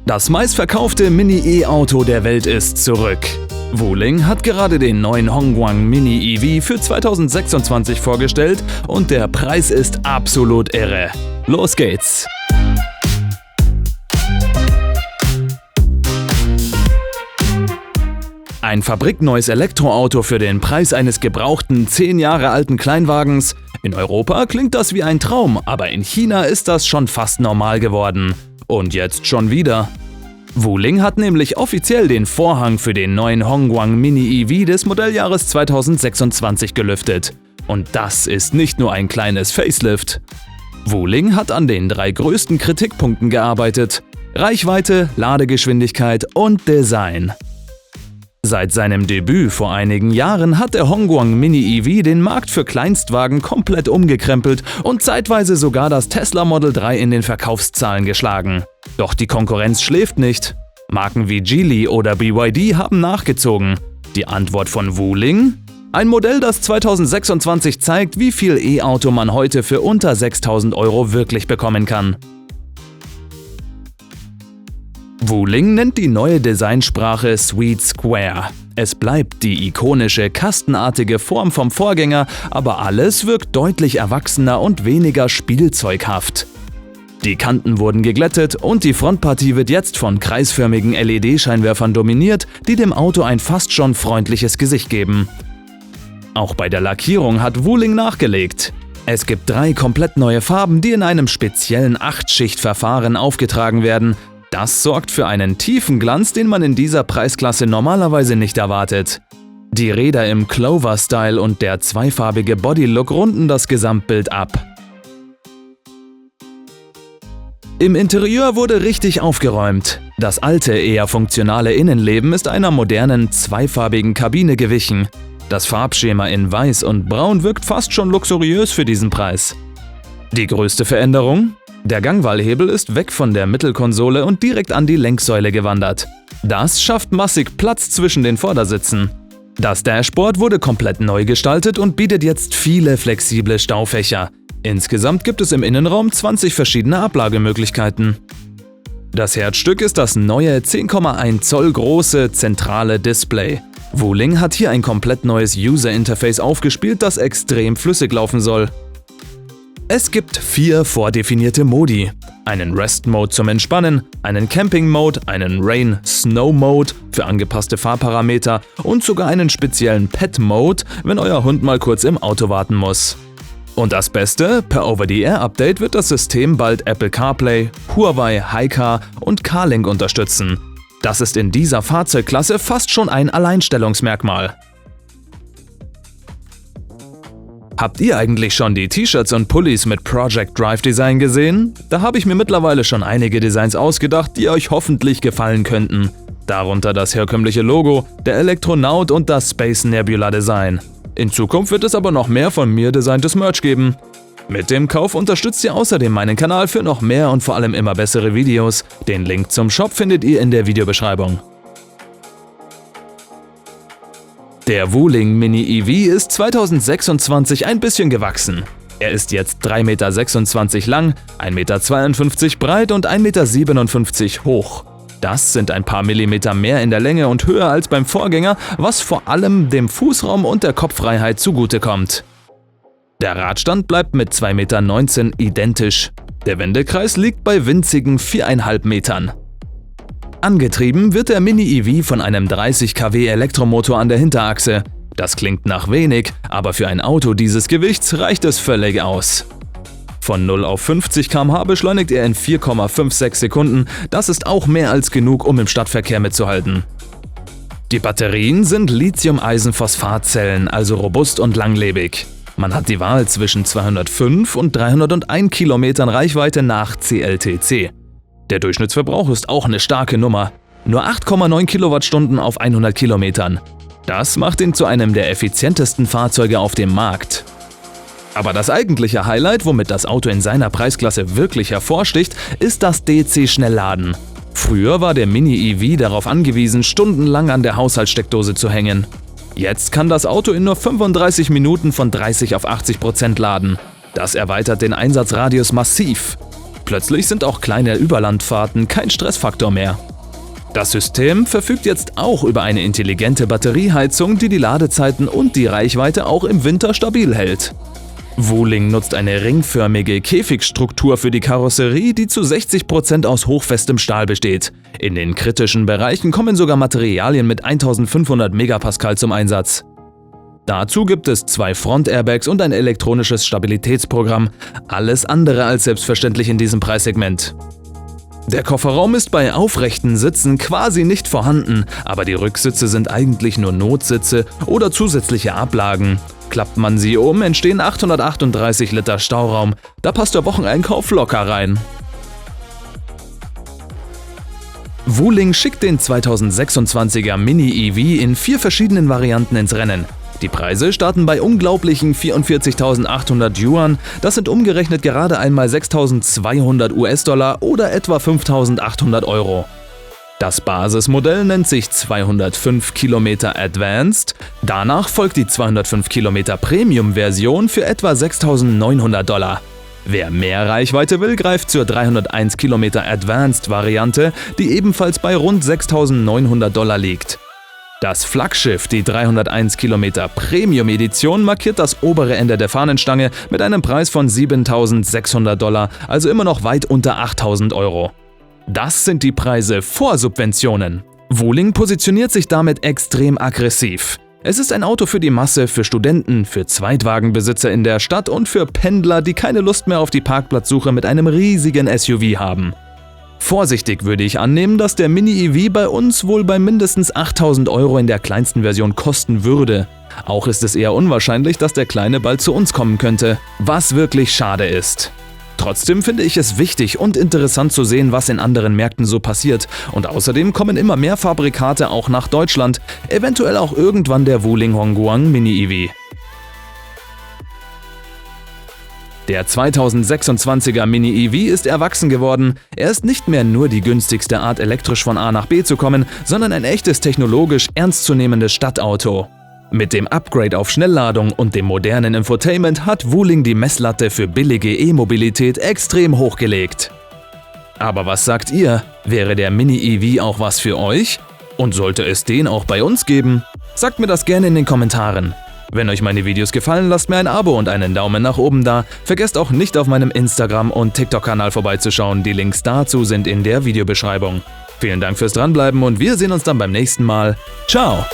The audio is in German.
Das meistverkaufte Mini-E-Auto der Welt ist zurück. Wuling hat gerade den neuen Hongguang Mini EV für 2026 vorgestellt und der Preis ist absolut irre. Los geht's! Ein fabrikneues Elektroauto für den Preis eines gebrauchten 10 Jahre alten Kleinwagens. In Europa klingt das wie ein Traum, aber in China ist das schon fast normal geworden. Und jetzt schon wieder. Wuling hat nämlich offiziell den Vorhang für den neuen Hongguang Mini EV des Modelljahres 2026 gelüftet. Und das ist nicht nur ein kleines Facelift. Wuling hat an den 3 größten Kritikpunkten gearbeitet: Reichweite, Ladegeschwindigkeit und Design. Seit seinem Debüt vor einigen Jahren hat der Hongguang Mini EV den Markt für Kleinstwagen komplett umgekrempelt und zeitweise sogar das Tesla Model 3 in den Verkaufszahlen geschlagen. Doch die Konkurrenz schläft nicht. Marken wie Geely oder BYD haben nachgezogen. Die Antwort von Wuling? Ein Modell, das 2026 zeigt, wie viel E-Auto man heute für unter 6.000 € wirklich bekommen kann. Wuling nennt die neue Designsprache Sweet Square. Es bleibt die ikonische, kastenartige Form vom Vorgänger, aber alles wirkt deutlich erwachsener und weniger spielzeughaft. Die Kanten wurden geglättet und die Frontpartie wird jetzt von kreisförmigen LED-Scheinwerfern dominiert, die dem Auto ein fast schon freundliches Gesicht geben. Auch bei der Lackierung hat Wuling nachgelegt. Es gibt 3 komplett neue Farben, die in einem speziellen 8-Schicht-Verfahren aufgetragen werden. Das sorgt für einen tiefen Glanz, den man in dieser Preisklasse normalerweise nicht erwartet. Die Räder im Clover-Style und der zweifarbige Bodylook runden das Gesamtbild ab. Im Interieur wurde richtig aufgeräumt. Das alte, eher funktionale Innenleben ist einer modernen, zweifarbigen Kabine gewichen. Das Farbschema in Weiß und Braun wirkt fast schon luxuriös für diesen Preis. Die größte Veränderung? Der Gangwahlhebel ist weg von der Mittelkonsole und direkt an die Lenksäule gewandert. Das schafft massig Platz zwischen den Vordersitzen. Das Dashboard wurde komplett neu gestaltet und bietet jetzt viele flexible Staufächer. Insgesamt gibt es im Innenraum 20 verschiedene Ablagemöglichkeiten. Das Herzstück ist das neue 10,1 Zoll große zentrale Display. Wuling hat hier ein komplett neues User-Interface aufgespielt, das extrem flüssig laufen soll. Es gibt 4 vordefinierte Modi: einen Rest-Mode zum Entspannen, einen Camping-Mode, einen Rain-Snow-Mode für angepasste Fahrparameter und sogar einen speziellen Pet-Mode, wenn euer Hund mal kurz im Auto warten muss. Und das Beste, per Over-the-Air-Update wird das System bald Apple CarPlay, Huawei HiCar und CarLink unterstützen. Das ist in dieser Fahrzeugklasse fast schon ein Alleinstellungsmerkmal. Habt ihr eigentlich schon die T-Shirts und Pullis mit Project Drive Design gesehen? Da habe ich mir mittlerweile schon einige Designs ausgedacht, die euch hoffentlich gefallen könnten. Darunter das herkömmliche Logo, der Elektronaut und das Space Nebula Design. In Zukunft wird es aber noch mehr von mir designtes Merch geben. Mit dem Kauf unterstützt ihr außerdem meinen Kanal für noch mehr und vor allem immer bessere Videos. Den Link zum Shop findet ihr in der Videobeschreibung. Der Wuling Mini EV ist 2026 ein bisschen gewachsen. Er ist jetzt 3,26 Meter lang, 1,52 Meter breit und 1,57 Meter hoch. Das sind ein paar Millimeter mehr in der Länge und höher als beim Vorgänger, was vor allem dem Fußraum und der Kopffreiheit zugutekommt. Der Radstand bleibt mit 2,19 Meter identisch. Der Wendekreis liegt bei winzigen 4,5 Metern. Angetrieben wird der Mini EV von einem 30 kW Elektromotor an der Hinterachse. Das klingt nach wenig, aber für ein Auto dieses Gewichts reicht es völlig aus. Von 0 auf 50 km/h beschleunigt er in 4,56 Sekunden, das ist auch mehr als genug, um im Stadtverkehr mitzuhalten. Die Batterien sind Lithium-Eisenphosphat-Zellen, also robust und langlebig. Man hat die Wahl zwischen 205 und 301 Kilometern Reichweite nach CLTC. Der Durchschnittsverbrauch ist auch eine starke Nummer. Nur 8,9 Kilowattstunden auf 100 Kilometern. Das macht ihn zu einem der effizientesten Fahrzeuge auf dem Markt. Aber das eigentliche Highlight, womit das Auto in seiner Preisklasse wirklich hervorsticht, ist das DC-Schnellladen. Früher war der Mini EV darauf angewiesen, stundenlang an der Haushaltssteckdose zu hängen. Jetzt kann das Auto in nur 35 Minuten von 30 auf 80% laden. Das erweitert den Einsatzradius massiv. Plötzlich sind auch kleine Überlandfahrten kein Stressfaktor mehr. Das System verfügt jetzt auch über eine intelligente Batterieheizung, die die Ladezeiten und die Reichweite auch im Winter stabil hält. Wuling nutzt eine ringförmige Käfigstruktur für die Karosserie, die zu 60% aus hochfestem Stahl besteht. In den kritischen Bereichen kommen sogar Materialien mit 1500 Megapascal zum Einsatz. Dazu gibt es 2 Front-Airbags und ein elektronisches Stabilitätsprogramm. Alles andere als selbstverständlich in diesem Preissegment. Der Kofferraum ist bei aufrechten Sitzen quasi nicht vorhanden, aber die Rücksitze sind eigentlich nur Notsitze oder zusätzliche Ablagen. Klappt man sie um, entstehen 838 Liter Stauraum. Da passt der Wocheneinkauf locker rein. Wuling schickt den 2026er Mini EV in 4 verschiedenen Varianten ins Rennen. Die Preise starten bei unglaublichen 44.800 Yuan, das sind umgerechnet gerade einmal 6.200 US-Dollar oder etwa 5.800 Euro. Das Basismodell nennt sich 205 Kilometer Advanced, danach folgt die 205 Kilometer Premium-Version für etwa 6.900 Dollar. Wer mehr Reichweite will, greift zur 301 Kilometer Advanced-Variante, die ebenfalls bei rund 6.900 Dollar liegt. Das Flaggschiff, die 301 Kilometer Premium-Edition, markiert das obere Ende der Fahnenstange mit einem Preis von 7.600 Dollar, also immer noch weit unter 8.000 Euro. Das sind die Preise vor Subventionen. Wuling positioniert sich damit extrem aggressiv. Es ist ein Auto für die Masse, für Studenten, für Zweitwagenbesitzer in der Stadt und für Pendler, die keine Lust mehr auf die Parkplatzsuche mit einem riesigen SUV haben. Vorsichtig würde ich annehmen, dass der Mini EV bei uns wohl bei mindestens 8.000 Euro in der kleinsten Version kosten würde. Auch ist es eher unwahrscheinlich, dass der Kleine bald zu uns kommen könnte, was wirklich schade ist. Trotzdem finde ich es wichtig und interessant zu sehen, was in anderen Märkten so passiert, und außerdem kommen immer mehr Fabrikate auch nach Deutschland, eventuell auch irgendwann der Wuling Hongguang Mini EV. Der 2026er Mini EV ist erwachsen geworden. Er ist nicht mehr nur die günstigste Art, elektrisch von A nach B zu kommen, sondern ein echtes technologisch ernstzunehmendes Stadtauto. Mit dem Upgrade auf Schnellladung und dem modernen Infotainment hat Wuling die Messlatte für billige E-Mobilität extrem hochgelegt. Aber was sagt ihr? Wäre der Mini EV auch was für euch? Und sollte es den auch bei uns geben? Sagt mir das gerne in den Kommentaren. Wenn euch meine Videos gefallen, lasst mir ein Abo und einen Daumen nach oben da. Vergesst auch nicht, auf meinem Instagram- und TikTok-Kanal vorbeizuschauen. Die Links dazu sind in der Videobeschreibung. Vielen Dank fürs Dranbleiben und wir sehen uns dann beim nächsten Mal. Ciao!